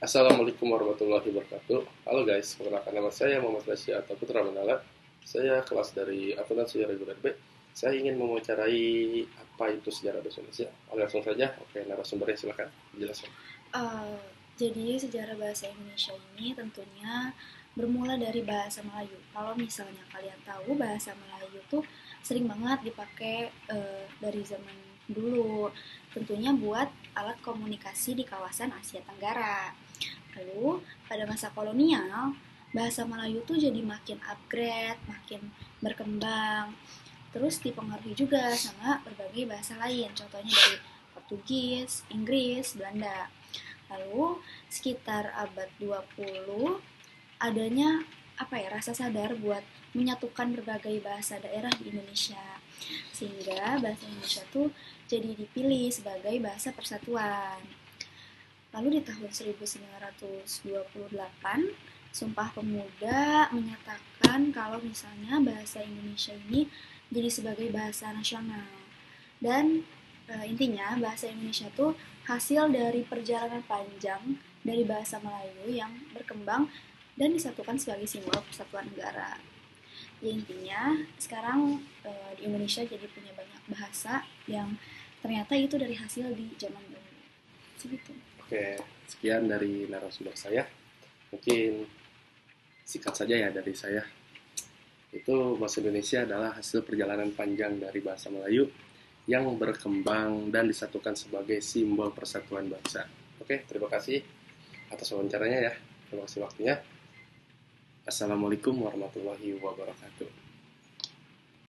Assalamualaikum warahmatullahi wabarakatuh. Halo guys, perkenalkan nama saya Muhammad Rasya atau Putra Mandala. Saya kelas dari Akuntansi Reguler B. Saya ingin mewawancarai apa itu sejarah bahasa Indonesia. Langsung saja, oke, narasumbernya silakan jelaskan. Eh, jadi sejarah bahasa Indonesia ini tentunya bermula dari bahasa Melayu. Kalau misalnya kalian tahu bahasa Melayu tuh sering banget dipakai dari zaman dulu. Tentunya buat alat komunikasi di kawasan Asia Tenggara. Lalu pada masa kolonial bahasa Melayu tuh jadi makin upgrade, makin berkembang. Terus dipengaruhi juga sama berbagai bahasa lain, contohnya dari Portugis, Inggris, Belanda. Lalu sekitar abad 20 adanya rasa sadar buat menyatukan berbagai bahasa daerah di Indonesia. Sehingga bahasa Indonesia tuh jadi dipilih sebagai bahasa persatuan. Lalu di tahun 1928, Sumpah Pemuda menyatakan kalau misalnya bahasa Indonesia ini jadi sebagai bahasa nasional. Dan intinya bahasa Indonesia tuh hasil dari perjalanan panjang dari bahasa Melayu yang berkembang dan disatukan sebagai simbol persatuan negara. Ya intinya sekarang di Indonesia jadi punya banyak bahasa yang ternyata itu dari hasil di zaman dulu. Segitu. Oke, sekian dari narasumber saya. Mungkin singkat saja ya dari saya. Itu bahasa Indonesia adalah hasil perjalanan panjang dari bahasa Melayu yang berkembang dan disatukan sebagai simbol persatuan bangsa. Oke, terima kasih atas wawancaranya ya. Terima kasih waktunya. Assalamualaikum warahmatullahi wabarakatuh.